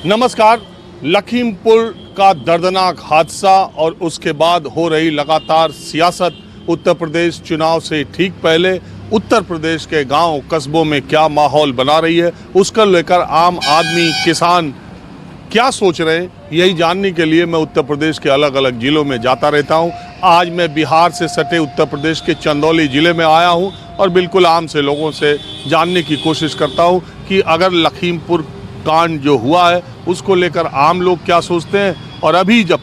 नमस्कार। लखीमपुर का दर्दनाक हादसा और उसके बाद हो रही लगातार सियासत, उत्तर प्रदेश चुनाव से ठीक पहले उत्तर प्रदेश के गांव कस्बों में क्या माहौल बना रही है, उसको लेकर आम आदमी किसान क्या सोच रहे हैं, यही जानने के लिए मैं उत्तर प्रदेश के अलग अलग जिलों में जाता रहता हूं। आज मैं बिहार से सटे उत्तर प्रदेश के चंदौली जिले में आया हूं और बिल्कुल आम से लोगों से जानने की कोशिश करता हूं कि अगर लखीमपुर कांड जो हुआ है उसको लेकर आम लोग क्या सोचते हैं। और अभी जब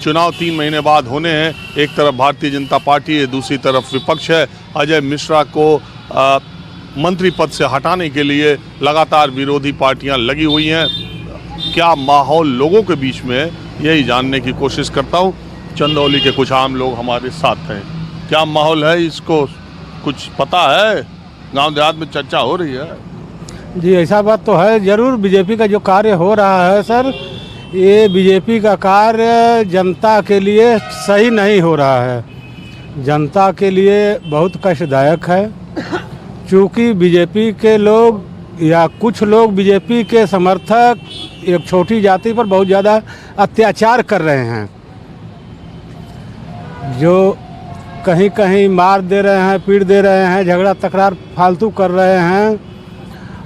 चुनाव 3 महीने बाद होने हैं, एक तरफ भारतीय जनता पार्टी है, दूसरी तरफ विपक्ष है। अजय मिश्रा को मंत्री पद से हटाने के लिए लगातार विरोधी पार्टियां लगी हुई हैं। क्या माहौल लोगों के बीच में है, यही जानने की कोशिश करता हूं। चंदौली के कुछ आम लोग हमारे साथ हैं। क्या माहौल है, इसको कुछ पता है? गांव देहात में चर्चा हो रही है। जी, ऐसा बात तो है ज़रूर। बीजेपी का जो कार्य हो रहा है सर, ये बीजेपी का कार्य जनता के लिए सही नहीं हो रहा है। जनता के लिए बहुत कष्टदायक है, क्योंकि बीजेपी के लोग या कुछ लोग बीजेपी के समर्थक एक छोटी जाति पर बहुत ज़्यादा अत्याचार कर रहे हैं, जो कहीं कहीं मार दे रहे हैं, पीट दे रहे हैं, झगड़ा तकरार फालतू कर रहे हैं।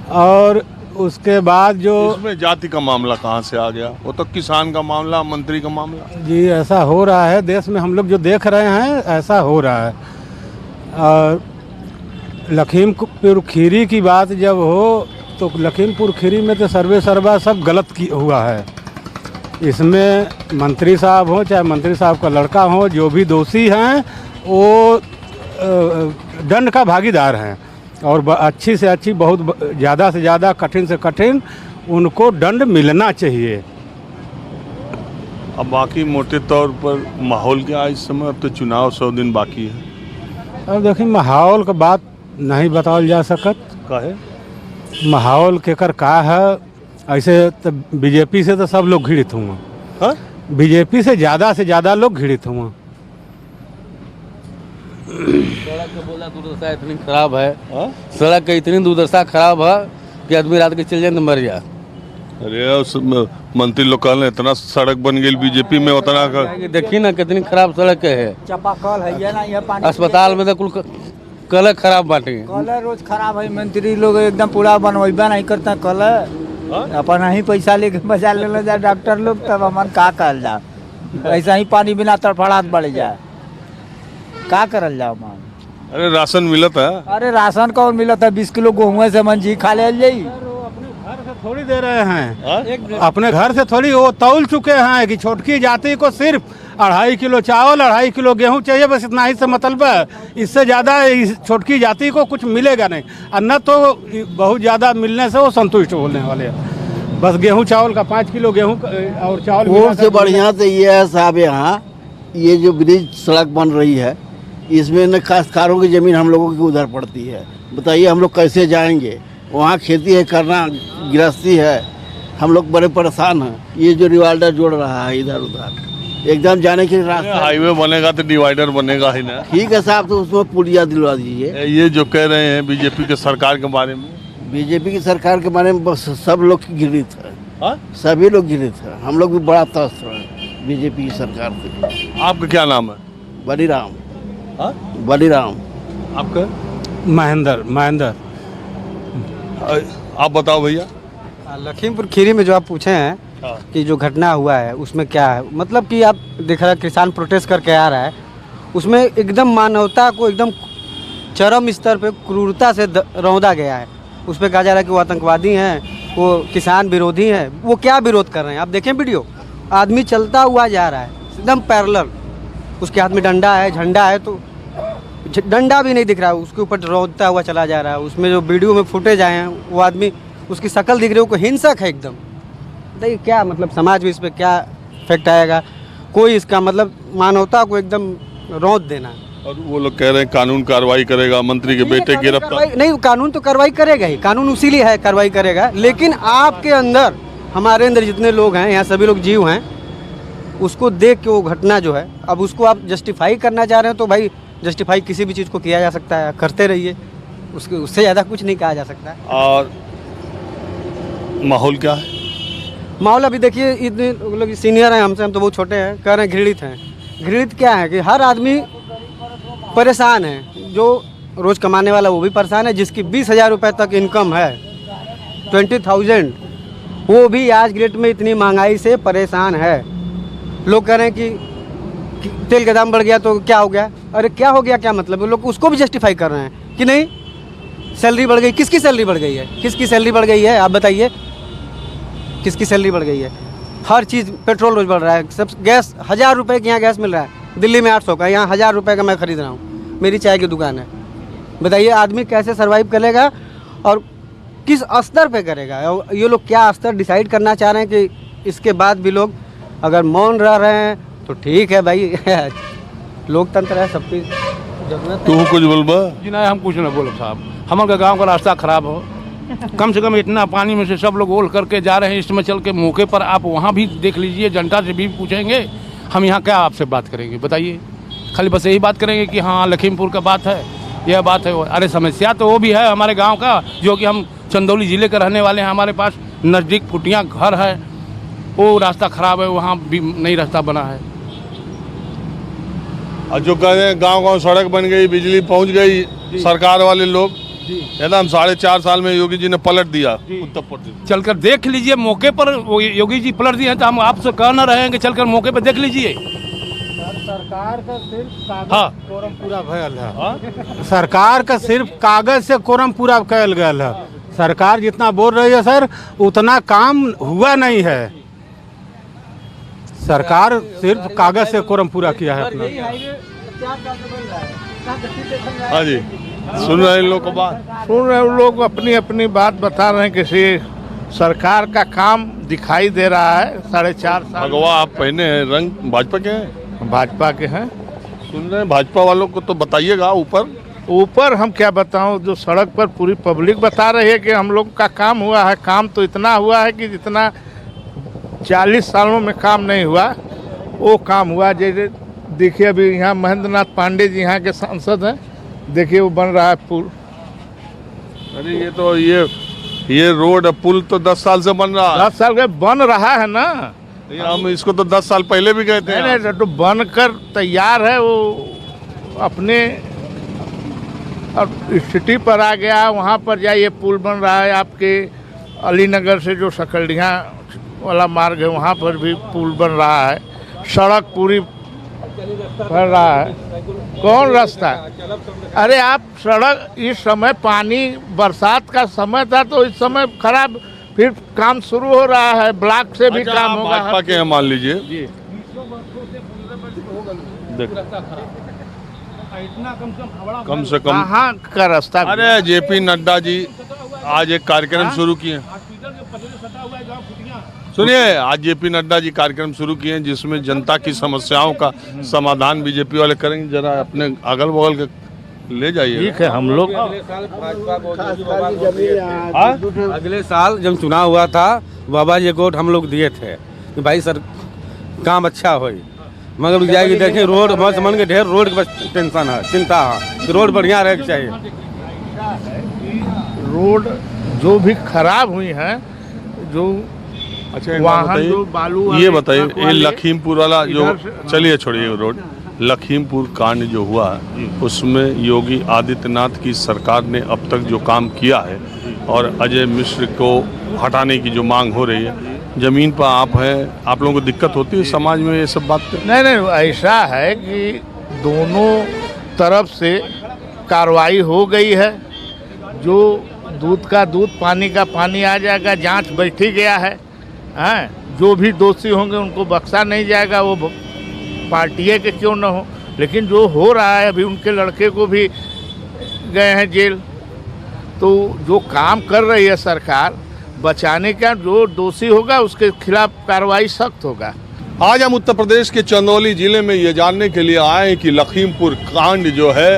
और उसके बाद जो इसमें जाति का मामला कहाँ से आ गया? वो तो किसान का मामला, मंत्री का मामला। जी, ऐसा हो रहा है देश में, हम लोग जो देख रहे हैं ऐसा हो रहा है। और लखीमपुर खीरी की बात जब हो तो लखीमपुर खीरी में तो सर्वे सर्वा सब गलत हुआ है। इसमें मंत्री साहब हो चाहे मंत्री साहब का लड़का हो, जो भी दोषी हैं वो दंड का भागीदार हैं। और अच्छी से अच्छी, बहुत ज़्यादा से ज़्यादा, कठिन से कठिन उनको दंड मिलना चाहिए। अब बाकी मोटे तौर पर माहौल क्या है इस समय? अब तो चुनाव 100 दिन बाकी है। अब देखिए, माहौल का बात नहीं बतावल जा सकत। काहे? माहौल केकर का है? ऐसे तो बीजेपी से तो सब लोग घृणित हुआ। हाँ? बीजेपी से ज़्यादा लोग घृणित हुआ। सड़क का बोला दुर्दशा इतनी खराब है। सड़क की इतनी दुर्दशा खराब है कि आदमी रात के चल जाए तो मर जा। अरे उस मंत्री लोग कहले इतना सड़क बन गई बीजेपी में, उतना देखी ना कितनी खराब सड़क है। चापाकल है ना, ये पानी अस्पताल में तो कुल कल खराब बाटे। कल रोज खराब है। मंत्री लोग एकदम पूरा बनवेबा नहीं करता। कल अपन ही पैसा लेके बजा ले जा डॉक्टर लोग, तब हमार का कहल जा। ऐसा ही पानी बिना तड़फड़ात बढ़ जाए, का करल जाओ मान। अरे राशन मिलत है? अरे राशन कौन मिलत है? 20 किलो गेहूँ से मंजी खा ले जाई। घर से थोड़ी दे रहे हैं, अपने घर से थोड़ी। वो तौल चुके हैं कि छोटकी जाति को सिर्फ 2.5 किलो चावल, 2.5 किलो गेहूं चाहिए, बस इतना ही से मतलब है। इससे ज़्यादा इस छोटकी जाति को कुछ मिलेगा नहीं। और न तो बहुत ज़्यादा मिलने से वो संतुष्ट होने वाले हैं। बस गेहूं चावल का 5 किलो गेहूं और चावल वो से बढ़िया तो ये है साहब, यहाँ ये जो ब्रिज सड़क बन रही है, इसमें न काश्तकारों की ज़मीन हम लोगों की उधर पड़ती है। बताइए हम लोग कैसे जाएंगे? वहाँ खेती है करना, गृहस्थी है, हम लोग बड़े परेशान हैं। ये जो डिवाइडर जोड़ रहा है इधर उधर, एकदम जाने के रास्ता। हाईवे बनेगा तो डिवाइडर बनेगा ही ना। ठीक है साहब, तो उसमें पुलिया दिलवा दीजिए। ये जो कह रहे हैं बीजेपी के सरकार के बारे में, बीजेपी की सरकार के बारे में बस सब लोग घृणित है। हाँ? सभी लोग घृणित है। हम लोग भी बड़ा त्रस्त हैं बीजेपी की सरकार से। आपका क्या नाम है? बलीराम। हाँ? बलीराम। आपका? महेंद्र। आप बताओ भैया। लखीमपुर खीरी में जो आप पूछे हैं कि जो घटना हुआ है उसमें क्या है, मतलब कि आप देख रहे हैं किसान प्रोटेस्ट करके आ रहा है, उसमें एकदम मानवता को एकदम चरम स्तर पे क्रूरता से रौंदा गया है। उस पर कहा जा रहा है कि वो आतंकवादी हैं, वो किसान विरोधी हैं। वो क्या विरोध कर रहे हैं आप देखें वीडियो, आदमी चलता हुआ जा रहा है एकदम पैरेलल, उसके हाथ में डंडा है, झंडा है, तो डंडा भी नहीं दिख रहा है, उसके ऊपर रौंदता हुआ चला जा रहा है। उसमें जो वीडियो में फुटेज आए हैं, वो आदमी, उसकी शक्ल दिख रही है, वो हिंसक है एकदम। देखिए क्या मतलब समाज में इस पर क्या इफेक्ट आएगा? कोई इसका मतलब मानवता को एकदम रौंद देना। और वो लोग कह रहे हैं कानून कार्रवाई करेगा, मंत्री के बेटे गिरफ्तार। नहीं, कानून तो कार्रवाई करेगा ही, कानून उसीलिए है कार्रवाई करेगा। लेकिन आपके अंदर, हमारे अंदर जितने लोग हैं, यहाँ सभी लोग जीव हैं, उसको देख के वो घटना जो है, अब उसको आप जस्टिफाई करना चाह रहे हैं तो भाई जस्टिफाई किसी भी चीज़ को किया जा सकता है, करते रहिए, उससे ज़्यादा कुछ नहीं कहा जा सकता। और माहौल क्या है? माहौल अभी देखिए, इतने लोग सीनियर हैं हमसे, हम तो बहुत छोटे हैं, कह रहे हैं घृणित हैं। घृणित क्या है कि हर आदमी परेशान है, जो रोज़ कमाने वाला वो भी परेशान है, जिसकी 20,000 रुपये तक इनकम है, 20,000, वो भी आज की डेट में इतनी महंगाई से परेशान है। लोग कह रहे हैं कि तेल का दाम बढ़ गया तो क्या हो गया, अरे क्या हो गया क्या मतलब, लोग उसको भी जस्टिफाई कर रहे हैं कि नहीं सैलरी बढ़ गई। किसकी सैलरी बढ़ गई है, किसकी सैलरी बढ़ गई है, आप बताइए, किसकी सैलरी बढ़ गई है। हर चीज़, पेट्रोल रोज बढ़ रहा है, सब गैस 1,000 रुपये की यहाँ गैस मिल रहा है, दिल्ली में 800 का, यहाँ 1,000 रुपये का मैं खरीद रहा हूँ, मेरी चाय की दुकान है। बताइए आदमी कैसे सर्वाइव करेगा और किस स्तर पे करेगा। और ये लोग क्या स्तर डिसाइड करना चाह रहे हैं कि इसके बाद भी लोग अगर मौन रह रहे हैं तो ठीक है भाई लोकतंत्र है, सबकी जरूरत तू कुछ बोलबा? जी नहीं, हम कुछ नहीं बोलो साहब, हमारे गांव का रास्ता खराब हो, कम से कम इतना पानी में से सब लोग ओल करके जा रहे हैं, इसमें चल के मौके पर आप वहाँ भी देख लीजिए, जनता से भी पूछेंगे, हम यहाँ क्या आपसे बात करेंगे बताइए। खाली बस यही बात करेंगे कि हाँ लखीमपुर का बात है, यह बात है। अरे समस्या तो वो भी है हमारे गांव का, जो कि हम चंदौली ज़िले के रहने वाले हैं, हमारे पास नज़दीक फुटियाँ घर है, वो रास्ता ख़राब है, वहाँ भी नई रास्ता बना है। और जो कह रहे हैं गाँव सड़क बन गई, बिजली पहुँच गई, सरकार वाले लोग एकदम 4.5 साल में योगी जी ने पलट दिया उत्तर प्रदेश। चलकर देख लीजिए मौके पर, वो योगी जी पलट दिए हैं, तो हम आपसे कह न रहे हैं कि चलकर मौके पर देख लीजिए। सरकार का सिर्फ हाँ कोरम पूरा भयल है, सरकार का सिर्फ कागज से कोरम पूरा कैल गया है। सरकार जितना बोल रही है सर, उतना काम हुआ नहीं है। सरकार सिर्फ कागज से कोरम पूरा किया है अपना। हाँ जी, सुन रहे हैं लोग को बात, सुन रहे हैं लोग अपनी अपनी बात बता रहे हैं। किसी सरकार का काम दिखाई दे रहा है 4.5 साल। भगवा आप पहने हैं रंग भाजपा के हैं? भाजपा के हैं। सुन रहे हैं भाजपा वालों को तो बताइएगा। ऊपर हम क्या बताऊं, जो सड़क पर पूरी पब्लिक बता रही है कि हम लोग का काम हुआ है। काम तो इतना हुआ है कि जितना 40 सालों में काम नहीं हुआ वो काम हुआ। जैसे देखिए अभी यहाँ महेंद्र नाथ पांडे जी यहाँ के सांसद हैं, देखिए वो बन रहा है पुल। अरे ये तो ये रोड पुल तो 10 साल से बन रहा है। 10 साल के बन रहा है ना, हम इसको तो 10 साल पहले भी गए थे। नहीं तो बनकर तैयार है, वो अपने स्थिति पर आ गया। वहाँ पर जाइए पुल बन रहा है। आपके अलीनगर से जो सकलडिया वाला मार्ग है वहाँ पर भी पुल बन रहा है। सड़क पूरी बन रहा है। कौन रास्ता है? अरे आप सड़क, इस समय पानी बरसात का समय था तो इस समय खराब, फिर काम शुरू हो रहा है, ब्लॉक से भी काम होगा। भाजपा के हैं मान लीजिए, कम से कम कहाँ का रास्ता? अरे जेपी नड्डा जी आज एक कार्यक्रम शुरू किए। सुनिए, आज जेपी नड्डा जी कार्यक्रम शुरू किए हैं जिसमें जनता की समस्याओं का समाधान बीजेपी वाले करेंगे। जरा अपने अगल बगल के ले जाइए। ठीक है, हम लोग अगले साल जब चुनाव हुआ था, बाबा जी को हम लोग दिए थे कि भाई सर काम अच्छा हो, मगर जाएगी देखें रोड बस मन के ढेर रोड की बस टेंशन है, चिंता है कि रोड बढ़िया रहना चाहिए। रोड जो भी खराब हुई है, जो अच्छा वाहन जो बालू ये बताइए, ये वाले लखीमपुर वाला जो, इधर से- चलिए छोड़िए रोड, लखीमपुर कांड जो हुआ उसमें योगी आदित्यनाथ की सरकार ने अब तक जो काम किया है और अजय मिश्र को हटाने की जो मांग हो रही है, जमीन पर आप हैं, आप लोगों को दिक्कत होती है समाज में ये सब बात पे? नहीं, ऐसा है कि दोनों तरफ से कार्रवाई हो गई है। जो दूध का दूध, पानी का पानी आ जाएगा। जांच बैठ ही गया है। हैं, जो भी दोषी होंगे उनको बख्शा नहीं जाएगा, वो पार्टिए के क्यों न हो। लेकिन जो हो रहा है, अभी उनके लड़के को भी गए हैं जेल। तो जो काम कर रही है सरकार बचाने का, जो दोषी होगा उसके खिलाफ कार्रवाई सख्त होगा। आज हम उत्तर प्रदेश के चंदौली जिले में ये जानने के लिए आए कि लखीमपुर कांड जो है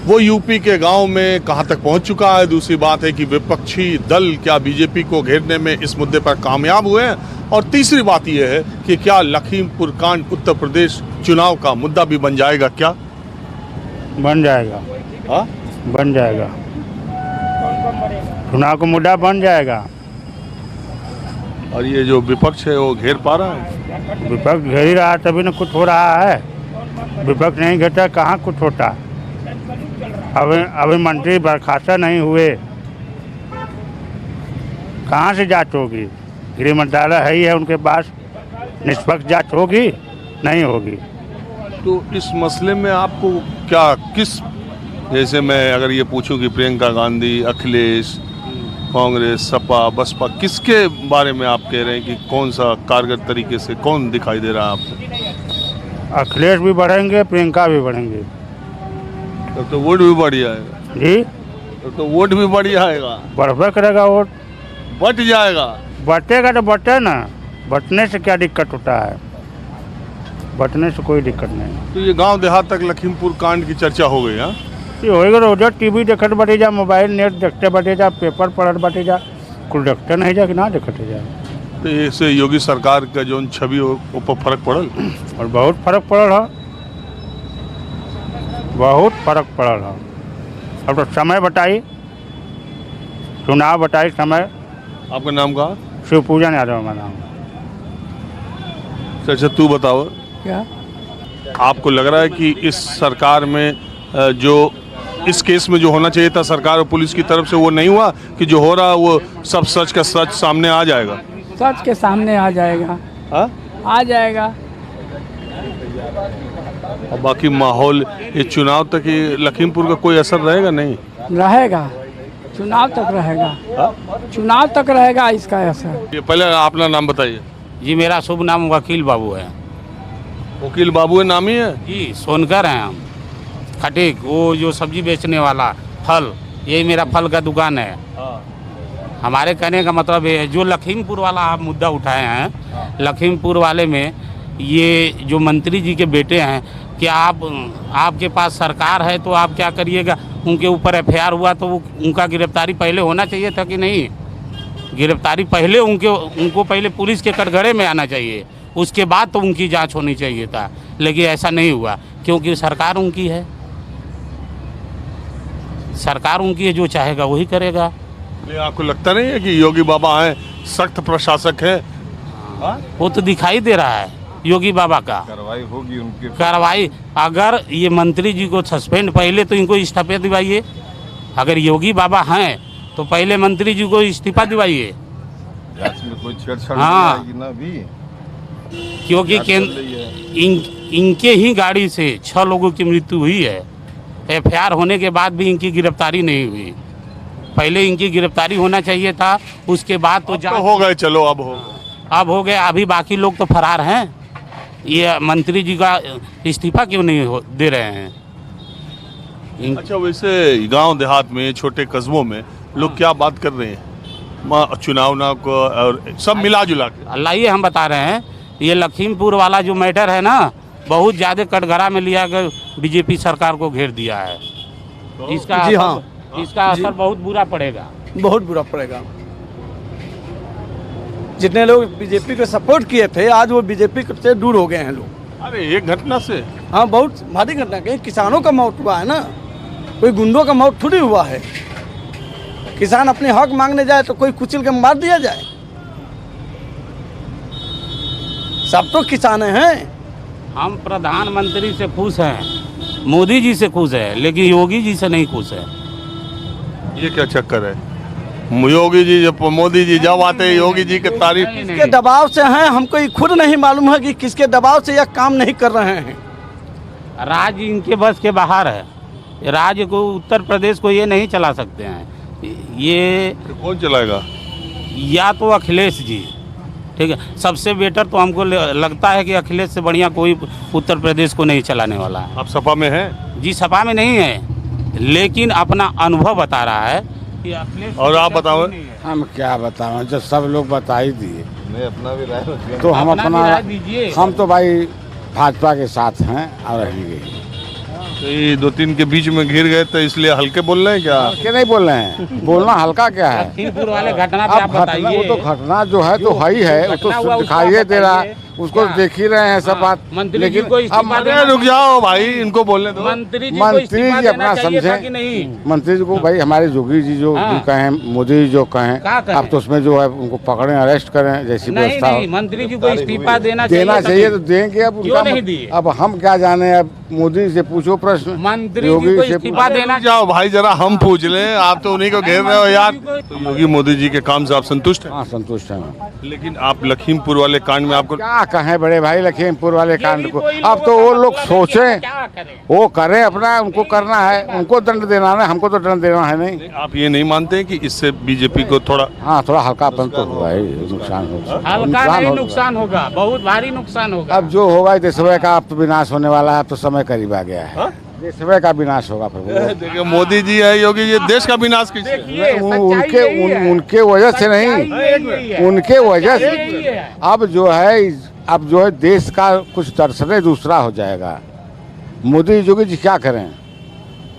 वो यूपी के गांव में कहां तक पहुंच चुका है। दूसरी बात है कि विपक्षी दल क्या बीजेपी को घेरने में इस मुद्दे पर कामयाब हुए हैं, और तीसरी बात यह है कि क्या लखीमपुर कांड उत्तर प्रदेश चुनाव का मुद्दा भी बन जाएगा? क्या बन जाएगा? हाँ, बन जाएगा, चुनाव का मुद्दा बन जाएगा। और ये जो विपक्ष है वो घेर पा रहा है? विपक्ष घेर ही रहा तभी ना कुछ हो रहा है। विपक्ष नहीं घेरता कहाँ कुछ होता। अभी मंत्री बर्खास्त नहीं हुए, कहाँ से जांच होगी? गृह मंत्रालय है ही है उनके पास, निष्पक्ष जांच होगी? नहीं होगी। तो इस मसले में आपको क्या किस, जैसे मैं अगर ये पूछूं कि प्रियंका गांधी, अखिलेश, कांग्रेस, सपा, बसपा, किसके बारे में आप कह रहे हैं कि कौन सा कारगर तरीके से कौन दिखाई दे रहा है आपको? अखिलेश भी बढ़ेंगे, प्रियंका भी बढ़ेंगे। तो वोट भी बढ़ जाएगा जी, तो वोट भी बढ़ जाएगा, बढ़बे करेगा वोट, बढ़ जाएगा। बटेगा तो बटे ना, बटने से क्या दिक्कत होता है? बटने से कोई दिक्कत नहीं। तो ये गांव देहात तक लखीमपुर कांड की चर्चा हो गई। हाँ, ये होएगा रोज टीवी देखते बटे जा, मोबाइल नेट देखते बटे जा, पेपर पढ़ते बटे जा, कुछ देखते नहीं जा कि ना देखते जा। तो इससे योगी सरकार का जो छवि ऊपर फर्क पड़ल और बहुत फर्क पड़ल है, बहुत फर्क पड़ल है। अब तो समय बताई, चुनाव बताई समय। आपका नाम कहा? शिव पूजन यादव हमारा नाम। अच्छा, तू बताओ, क्या आपको लग रहा है कि इस सरकार में जो इस केस में जो होना चाहिए था सरकार और पुलिस की तरफ से वो नहीं हुआ, कि जो हो रहा वो सब सच का सच सामने आ जाएगा? सच के सामने आ जाएगा। हाँ, आ जाएगा। और बाकी माहौल ये चुनाव तक ये लखीमपुर का कोई असर रहेगा? नहीं रहेगा, चुनाव तक रहेगा। चुनाव तक रहेगा इसका असर। ये पहले अपना नाम बताइए। जी, मेरा शुभ नाम वकील बाबू है। वकील बाबू है नाम ही है? जी, सोनकर हैं हम। खटीक, वो जो सब्जी बेचने वाला फल, यही मेरा फल का दुकान है। हमारे कहने का मतलब है जो लखीमपुर वाला आप मुद्दा उठाए हैं, लखीमपुर वाले में ये जो मंत्री जी के बेटे हैं, क्या आपके पास सरकार है तो आप क्या करिएगा? उनके ऊपर एफआईआर हुआ तो वो उनका गिरफ्तारी पहले होना चाहिए था कि नहीं? गिरफ्तारी पहले उनको पहले पुलिस के कटघरे में आना चाहिए, उसके बाद तो उनकी जांच होनी चाहिए था। लेकिन ऐसा नहीं हुआ क्योंकि सरकार उनकी है, सरकार उनकी है, जो चाहेगा वही करेगा। आपको लगता नहीं है कि योगी बाबा हैं, सख्त प्रशासक हैं? वो तो दिखाई दे रहा है योगी बाबा का। कार्रवाई होगी उनके, कार्रवाई अगर ये मंत्री जी को सस्पेंड, पहले तो इनको इस्तीफा दिवाइए। अगर योगी बाबा हैं तो पहले मंत्री जी को इस्तीफा दिवाइए। जांच में कोई छेड़छाड़ हाँ, नहीं ना भी, क्योंकि इनके ही गाड़ी से 6 लोगों की मृत्यु हुई है। एफआईआर होने के बाद भी इनकी गिरफ्तारी नहीं हुई। पहले इनकी गिरफ्तारी होना चाहिए था, उसके बाद तो जांच हो गए। चलो अब हो गए। अभी बाकी लोग तो फरार हैं। ये मंत्री जी का इस्तीफा क्यों नहीं दे रहे हैं? अच्छा, वैसे गांव देहात में, छोटे कस्बों में लोग क्या बात कर रहे हैं चुनाव को और सब मिला जुला के? लाइए हम बता रहे हैं, ये लखीमपुर वाला जो मैटर है ना, बहुत ज़्यादा कटघरा में लिया कर बीजेपी सरकार को घेर दिया है। इसका जी हाँ, इसका असर बहुत बुरा पड़ेगा, बहुत बुरा पड़ेगा। जितने लोग बीजेपी को सपोर्ट किए थे, आज वो बीजेपी से दूर हो गए हैं लोग। अरे एक घटना से? हाँ, बहुत भारी घटना। कहीं किसानों का मौत हुआ है ना, कोई गुंडों का मौत थोड़ी हुआ है। किसान अपने हक मांगने जाए तो कोई कुचल के मार दिया जाए? सब तो किसान हैं। हम प्रधानमंत्री से खुश हैं, मोदी जी से खुश है, लेकिन योगी जी से नहीं खुश है। ये क्या चक्कर है? योगी जी जब मोदी जी जब आते हैं योगी जी की तारीफ। किसके दबाव से हैं हमको ये खुद नहीं मालूम है कि किसके दबाव से यह काम नहीं कर रहे हैं। राज्य इनके बस के बाहर है। राज्य को, उत्तर प्रदेश को ये नहीं चला सकते हैं। ये कौन चलाएगा? या तो अखिलेश जी, ठीक है। सबसे बेटर तो हमको लगता है कि अखिलेश से बढ़िया कोई उत्तर प्रदेश को नहीं चलाने वाला है। आप सपा में हैं? जी, सपा में नहीं है, लेकिन अपना अनुभव बता रहा है कि अखिलेश। और आप बताओ? हम क्या बताएं, जब सब लोग बता ही दिए मैं अपना भी राय रखें। तो हम अपना राय दीजिए। हम तो भाई भाजपा के साथ हैं और रहेंगे। तो ये 2-3 के बीच में घिर गए तो इसलिए हल्के बोल रहे हैं क्या? हल्के नहीं बोल रहे हैं, बोलना हल्का क्या है? लखीमपुर वाले घटना पे आप अब घटना, बताइए। वो तो घटना जो है तो है ही है, वो तो दिखाई दे रहा है। उसको देख ही रहे हैं सब बात। मंत्री जी को इस्तीफा अरे देना रुक जाओ भाई, इनको बोलने दो। मंत्री जी को मंत्री इस्तीफा जी देना अपना चाहिए था कि समझे, नहीं? मंत्री जी को भाई हमारे जोगी जी जो हाँ। कहें, मोदी जी जो क्या कहें, कहें? अब तो उसमें जो है उनको पकड़ें, अरेस्ट करें, जैसी नहीं व्यवस्था नहीं, हो। मंत्री जी को इस्तीफा देना चाहिए तो देंगे। अब क्यों उनका नहीं दिए? अब हम क्या जाने, अब मोदी से पूछो प्रश्न, मंत्री योगी जी को से इस्तीफा अरे देना रुक जाओ भाई, जरा हम पूछ लें, आप तो उन्हीं को घेर रहे हो यार। तो योगी मोदी जी के काम से आप संतुष्ट हैं? हाँ संतुष्ट हैं। लेकिन आप लखीमपुर वाले कांड में आपको क्या कहें बड़े भाई लखीमपुर वाले कांड को, कोई अब तो वो लोग सोचें, क्या करें? वो करें अपना, उनको करना है, उनको दंड देना है, हमको तो दंड देना है नहीं। आप ये नहीं मानते हैं कि इससे बीजेपी को थोड़ा हाँ थोड़ा हल्कापन तो हुआ है, नुकसान होगा, हल्का नहीं होगा। नुकसान होगा, बहुत भारी नुकसान होगा। अब जो होगा देशभर का अब तो विनाश होने वाला है, अब तो समय करीब आ गया है, देशभर का विनाश होगा प्रभु। देखिए मोदी जी है, योगी जी, देश का विनाश किससे? उनके वजह से नहीं, उनके वजह से अब जो है देश का कुछ दर्शने दूसरा हो जाएगा। मोदी योगी जी क्या करें?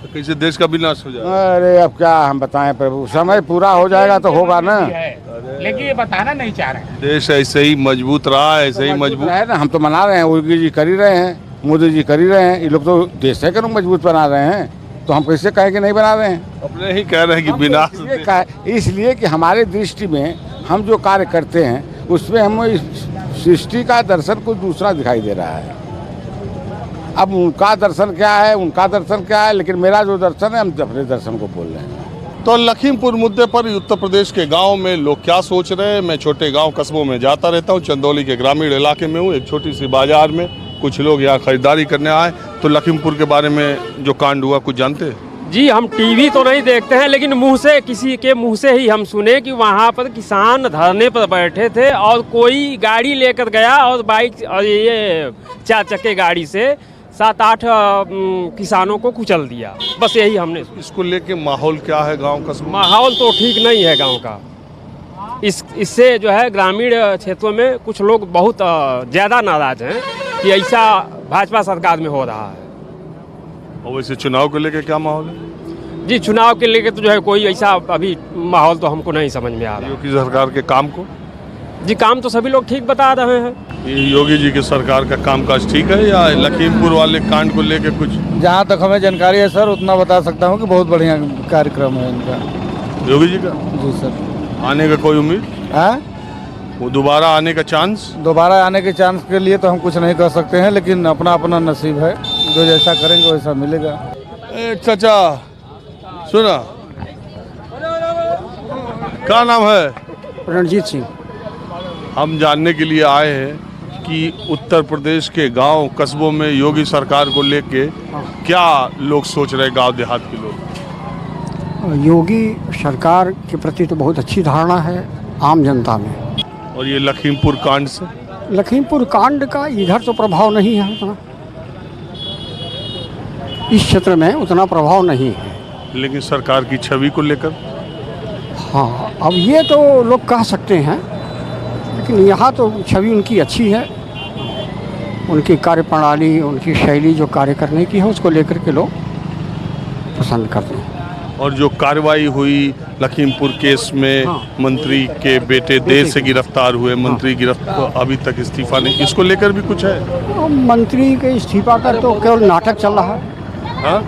तो कैसे देश का विनाश हो जाएगा? अरे अब क्या हम बताएं प्रभु, समय पूरा हो जाएगा तो होगा ना। लेकिन ये बताना नहीं चाह रहे हैं। देश ऐसे ही मजबूत रहा, ऐसे ही मजबूत है ना, हम तो मना रहे हैं, योगी जी कर ही रहे हैं, मोदी जी कर ही रहे हैं, ये लोग तो देश है कि मजबूत बना रहे हैं, तो हम कैसे कहें कि नहीं बना रहे हैं? अपने ही कह रहे हैं कि विनाश। इसलिए कि हमारे दृष्टि में हम जो कार्य करते हैं उसमें हम इस सृष्टि का दर्शन कुछ दूसरा दिखाई दे रहा है। अब उनका दर्शन क्या है, उनका दर्शन क्या है, लेकिन मेरा जो दर्शन है, हम अपने दर्शन को बोल रहे हैं। तो लखीमपुर मुद्दे पर उत्तर प्रदेश के गांव में लोग क्या सोच रहे हैं? मैं छोटे गांव कस्बों में जाता रहता हूं, चंदौली के ग्रामीण इलाके में हूं, एक छोटी सी बाजार में कुछ लोग यहाँ खरीदारी करने आए। तो लखीमपुर के बारे में जो कांड हुआ कुछ जानते हैं? जी हम टीवी तो नहीं देखते हैं, लेकिन मुंह से, किसी के मुंह से ही हम सुने कि वहाँ पर किसान धरने पर बैठे थे और कोई गाड़ी लेकर गया और बाइक और ये 4 चक्के गाड़ी से 7-8 किसानों को कुचल दिया। बस यही हमने। इसको लेके माहौल क्या है गांव का? माहौल तो ठीक नहीं है गांव का। इससे जो है ग्रामीण क्षेत्रों में कुछ लोग बहुत ज़्यादा नाराज हैं कि ऐसा भाजपा सरकार में हो रहा है। और वैसे चुनाव को लेके क्या माहौल है? जी चुनाव के लेके तो जो है कोई ऐसा अभी माहौल तो हमको नहीं समझ में आ रहा। योगी सरकार के काम को? जी काम तो सभी लोग ठीक बता रहे हैं। ये योगी जी की सरकार का कामकाज ठीक है या लखीमपुर वाले कांड को लेके कुछ? जहाँ तक हमें जानकारी है सर, उतना बता सकता हूँ कि बहुत बढ़िया कार्यक्रम है इनका। योगी जी का? जी सर। आने का कोई उम्मीद है? वो दोबारा आने का चांस? दोबारा आने के चांस के लिए तो हम कुछ नहीं कर सकते हैं, लेकिन अपना अपना नसीब है, जो जैसा करेंगे वैसा मिलेगा। चाचा सुना, क्या नाम है? रणजीत सिंह। हम जानने के लिए आए हैं कि उत्तर प्रदेश के गांव कस्बों में योगी सरकार को लेके क्या लोग सोच रहे हैं, गांव देहात के लोग? योगी सरकार के प्रति तो बहुत अच्छी धारणा है आम जनता में। और ये लखीमपुर कांड से? लखीमपुर कांड का इधर तो प्रभाव नहीं है उतना, इस क्षेत्र में उतना प्रभाव नहीं है। लेकिन सरकार की छवि को लेकर? हाँ अब ये तो लोग कह सकते हैं, लेकिन यहाँ तो छवि उनकी अच्छी है, उनकी कार्यप्रणाली, उनकी शैली जो कार्य करने की है उसको लेकर के लोग पसंद करते हैं। और जो कार्रवाई हुई लखीमपुर केस में, मंत्री के बेटे देर से गिरफ्तार हुए, मंत्री गिरफ्तार अभी तक इस्तीफा नहीं, इसको लेकर भी कुछ है? मंत्री के इस्तीफा का तो केवल नाटक चल रहा है। हाँ?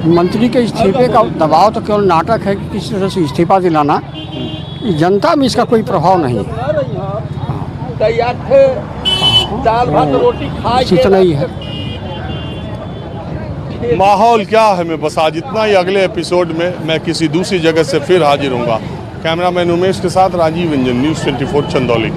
मंत्री के इस्तीफे का दबाव तो केवल नाटक है कि किस तरह से इस्तीफा दिलाना, जनता में इसका कोई प्रभाव नहीं है। इतना ही है। माहौल क्या है मैं बस आज इतना ही। अगले एपिसोड में मैं किसी दूसरी जगह से फिर हाजिर होऊंगा। कैमरामैन उमेश के साथ राजीव इंजन, न्यूज़ 24 चंदौली।